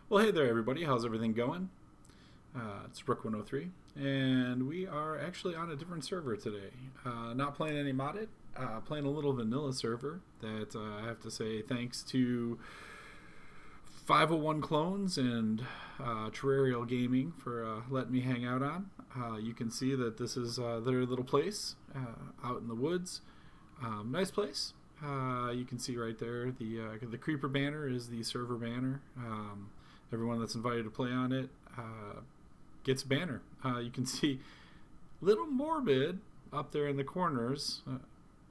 Well, hey there, everybody. How's everything going? It's Rook103, and we are actually on a different server today. Not playing any modded, playing a little vanilla server that I have to say thanks to 501 Clones and Terrarial Gaming for letting me hang out on. You can see that this is their little place out in the woods. Nice place. You can see right there the creeper banner is the server banner. Everyone that's invited to play on it gets a banner. You can see Little Morbid up there in the corners.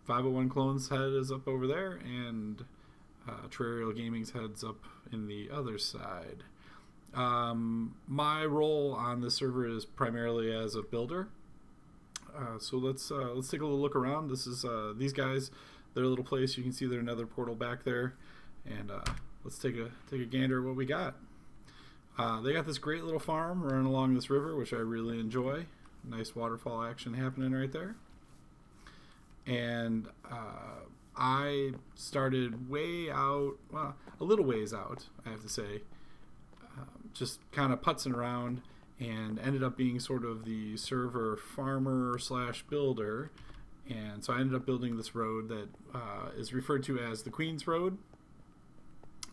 501 Clone's head is up over there, and Terrarial Gaming's head's up in the other side. My role on the server is primarily as a builder. So let's take a little look around. This is these guys, their little place. You can see their nether portal back there, and let's take a gander at what we got. They got this great little farm running along this river, which I really enjoy. Nice waterfall action happening right there. And I started way out, well, a little ways out, I have to say, just kind of putzing around, and ended up being sort of the server farmer slash builder. And so I ended up building this road that is referred to as the Queen's Road.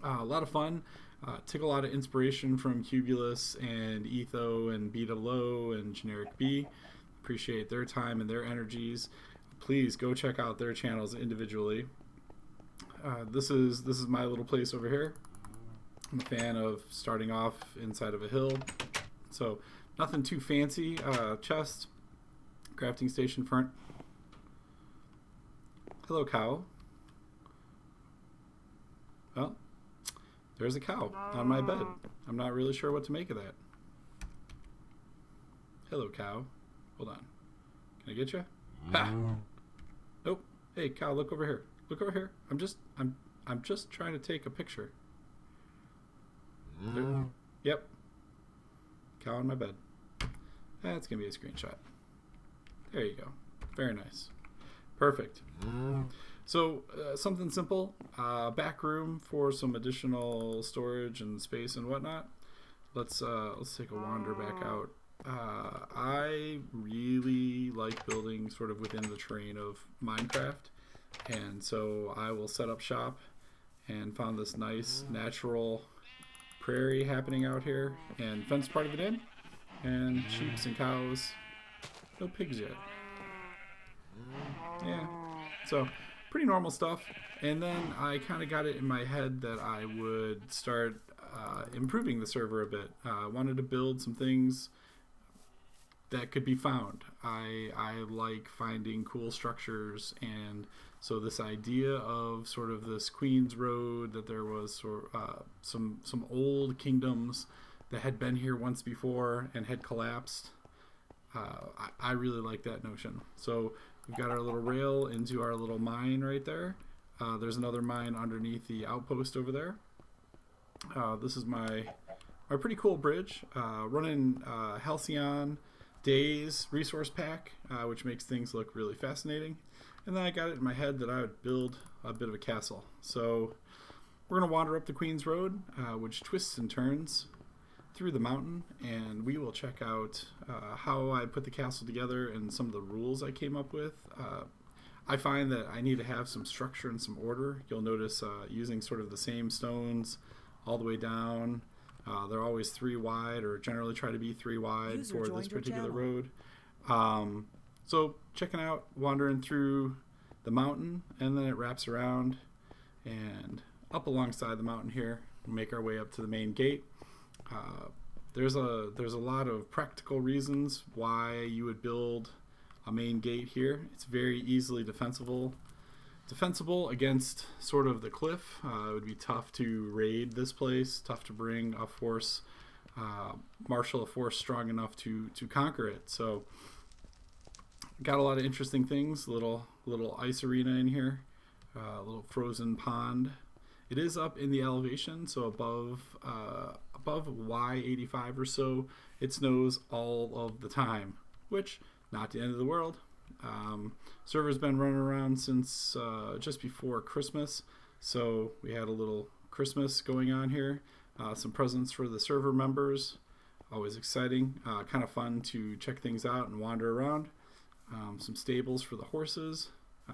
A lot of fun. Took a lot of inspiration from Cubulus and Etho and B-O and Generic B. Appreciate their time and their energies. Please go check out their channels individually. This is my little place over here. I'm a fan of starting off inside of a hill. So nothing too fancy. Chest, crafting station front. Hello, cow. Well, there's a cow on my bed. I'm not really sure what to make of that. Hello, cow. Hold on. Can I get you? Ha! Nope. Hey, cow, look over here. Look over here. I'm just trying to take a picture. There. Yep. Cow on my bed. That's gonna be a screenshot. There you go. Very nice. Perfect. So something simple, back room for some additional storage and space and whatnot. Let's take a wander back out. I really like building sort of within the terrain of Minecraft, and so I will set up shop and found this nice natural prairie happening out here, and fence part of it in, and sheeps and cows. No pigs yet. Yeah, so pretty normal stuff. And then I kind of got it in my head that I would start improving the server a bit. Wanted to build some things that could be found. I like finding cool structures, and so this idea of sort of this Queen's Road, that there was some old kingdoms that had been here once before and had collapsed. I really like that notion. So we've got our little rail into our little mine right there. There's another mine underneath the outpost over there. This is my pretty cool bridge. Running Halcyon Days resource pack, which makes things look really fascinating. And then I got it in my head that I would build a bit of a castle. So we're going to wander up the Queen's Road, which twists and turns through the mountain, and we will check out how I put the castle together and some of the rules I came up with. I find that I need to have some structure and some order. You'll notice using sort of the same stones all the way down. They're always 3 wide, or generally try to be 3 wide for this particular road. So checking out, wandering through the mountain, and then it wraps around and up alongside the mountain here. We'll make our way up to the main gate. There's a lot of practical reasons why you would build a main gate here. It's very easily defensible against sort of the cliff. It would be tough to raid this place, tough to bring a force, marshal a force strong enough to conquer it. So got a lot of interesting things. Little ice arena in here, a little frozen pond. It is up in the elevation, so above Y85 or so, it snows all of the time, which not the end of the world. Server's been running around since just before Christmas, so we had a little Christmas going on here. some presents for the server members. Always exciting. Kind of fun to check things out and wander around. Some stables for the horses.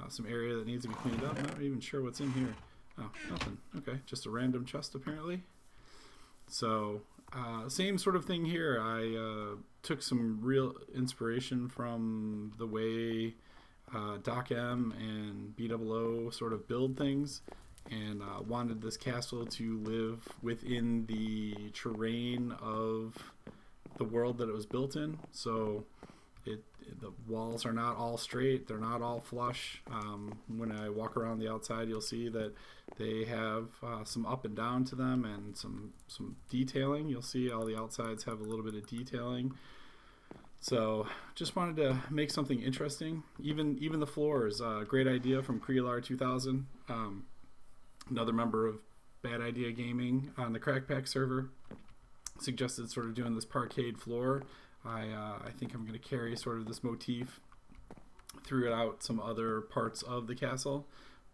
Some area that needs to be cleaned up. Not even sure what's in here. Oh, nothing. Okay, just a random chest apparently. So, same sort of thing here. I took some real inspiration from the way Doc M and BOO sort of build things, and wanted this castle to live within the terrain of the world that it was built in. So the walls are not all straight, they're not all flush. When I walk around the outside, you'll see that they have some up and down to them, and some detailing. You'll see all the outsides have a little bit of detailing. So just wanted to make something interesting. Even the floors, great idea from Creolar 2000, another member of Bad Idea Gaming on the Crackpack server, suggested sort of doing this parkade floor. I think I'm going to carry sort of this motif throughout some other parts of the castle,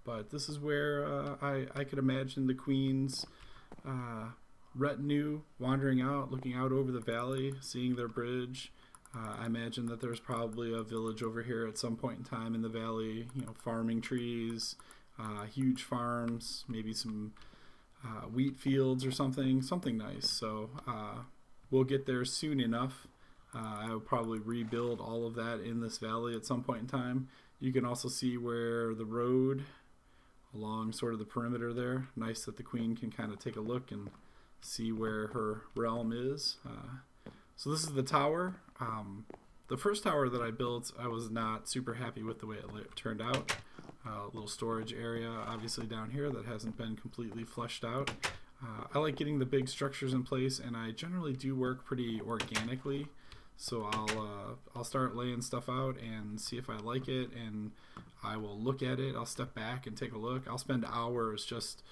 but this is where I could imagine the Queen's retinue wandering out, looking out over the valley, seeing their bridge. I imagine that there's probably a village over here at some point in time in the valley, you know, farming trees, huge farms, maybe some wheat fields or something nice. So we'll get there soon enough. I will probably rebuild all of that in this valley at some point in time. You can also see where the road along sort of the perimeter there. Nice that the Queen can kind of take a look and see where her realm is. So this is the tower. The first tower that I built, I was not super happy with the way it turned out. A little storage area obviously down here that hasn't been completely fleshed out. I like getting the big structures in place, and I generally do work pretty organically. So I'll start laying stuff out and see if I like it, and I will look at it. I'll step back and take a look. I'll spend hours just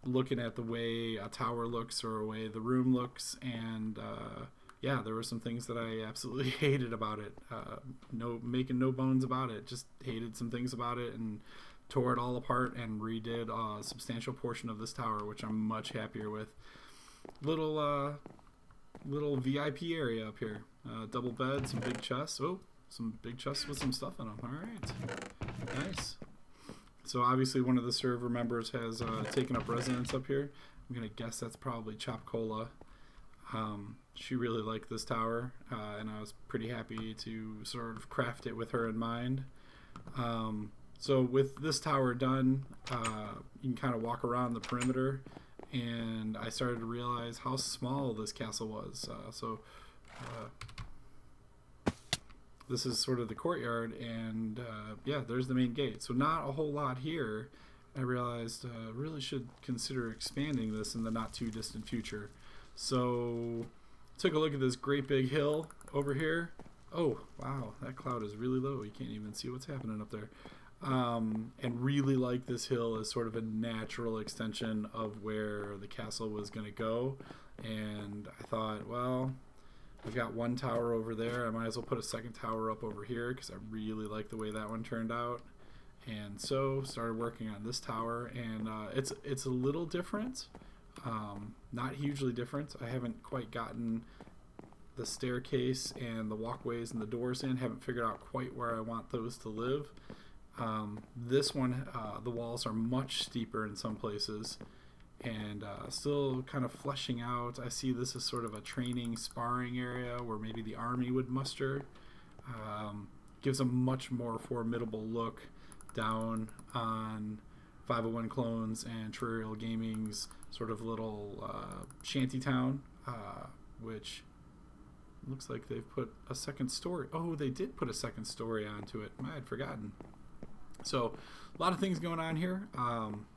looking at the way a tower looks or the way the room looks, and yeah, there were some things that I absolutely hated about it. Making no bones about it. Just hated some things about it and tore it all apart and redid a substantial portion of this tower, which I'm much happier with. Little VIP area up here. Double bed, some big chests. Oh, some big chests with some stuff in them. All right, nice. So obviously one of the server members has taken up residence up here. I'm gonna guess that's probably Chop Cola. She really liked this tower, and I was pretty happy to sort of craft it with her in mind. So with this tower done, you can kind of walk around the perimeter, and I started to realize how small this castle was. This is sort of the courtyard, and yeah, there's the main gate. So not a whole lot here. I realized really should consider expanding this in the not too distant future. So took a look at this great big hill over here. Oh wow, that cloud is really low. You can't even see what's happening up there. And really like this hill as sort of a natural extension of where the castle was going to go. And I thought, well, I've got one tower over there. I might as well put a second tower up over here because I really like the way that one turned out. And so started working on this tower, and it's a little different, not hugely different. I haven't quite gotten the staircase and the walkways and the doors in. Haven't figured out quite where I want those to live. This one, the walls are much steeper in some places, and still kind of fleshing out. I see this as sort of a training sparring area where maybe the army would muster. Gives a much more formidable look down on 501 Clones and Terrarial Gaming's sort of little shanty town, which looks like they've put a second story. Oh, they did put a second story onto it. I had forgotten. So a lot of things going on here.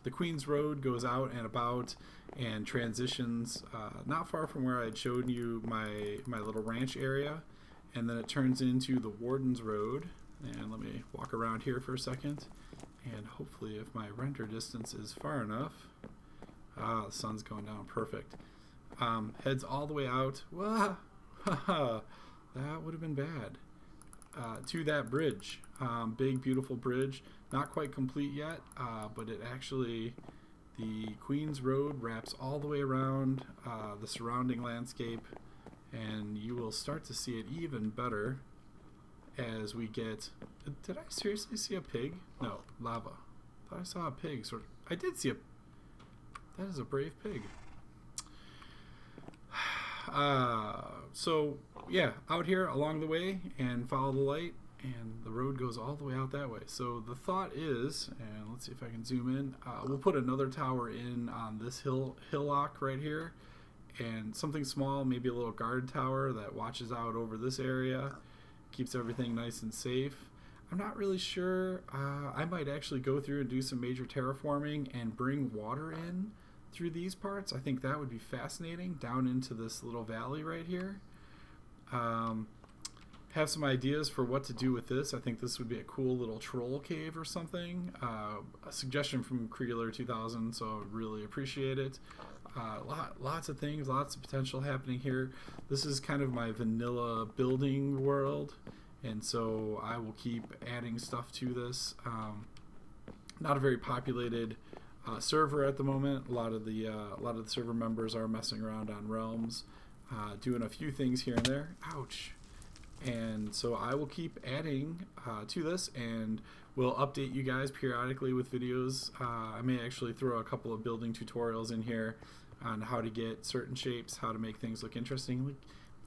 The Queen's Road goes out and about and transitions not far from where I had showed you my little ranch area, and then it turns into the Warden's Road. And let me walk around here for a second, and hopefully if my render distance is far enough, the sun's going down perfect, heads all the way out. Wah, that would have been bad. To that bridge. Big beautiful bridge, not quite complete yet, but it actually The Queen's Road wraps all the way around the surrounding landscape, and you will start to see it even better as we get... Did I seriously see a pig? No, lava. Thought I saw a pig. Sort of. I did see a... That is a brave pig. So, yeah, out here along the way and follow the light, and the road goes all the way out that way. So the thought is, and let's see if I can zoom in, we'll put another tower in on this hillock right here, and something small, maybe a little guard tower that watches out over this area, keeps everything nice and safe. I'm not really sure. I might actually go through and do some major terraforming and bring water in through these parts. I think that would be fascinating, down into this little valley right here. Have some ideas for what to do with this. I think this would be a cool little troll cave or something. A suggestion from Creeler 2000, so I really appreciate it. Lots of things, lots of potential happening here. This is kind of my vanilla building world, and so I will keep adding stuff to this. Not a very populated server at the moment. A lot of the server members are messing around on realms, doing a few things here and there. Ouch. And so I will keep adding to this, and we'll update you guys periodically with videos. I may actually throw a couple of building tutorials in here on how to get certain shapes, how to make things look interesting. Like,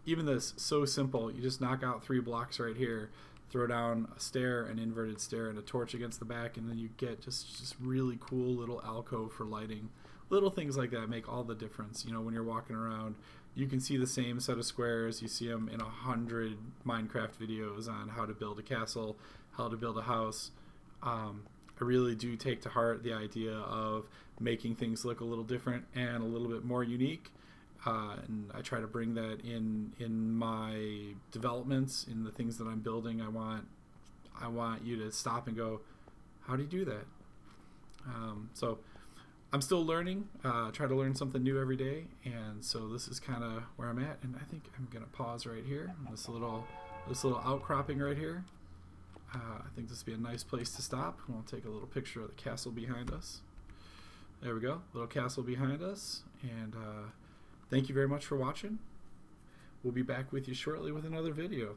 even this, so simple. You just knock out 3 blocks right here, throw down a stair, an inverted stair, and a torch against the back, and then you get just really cool little alcove for lighting. Little things like that make all the difference. You know, when you're walking around, you can see the same set of squares. You see them in 100 Minecraft videos on how to build a castle, how to build a house. I really do take to heart the idea of making things look a little different and a little bit more unique. And I try to bring that in my developments, in the things that I'm building. I want you to stop and go, how do you do that? So I'm still learning, try to learn something new every day, and so this is kind of where I'm at, and I think I'm gonna pause right here, this little outcropping right here. I think this would be a nice place to stop. We'll take a little picture of the castle behind us. There we go, little castle behind us, and thank you very much for watching. We'll be back with you shortly with another video.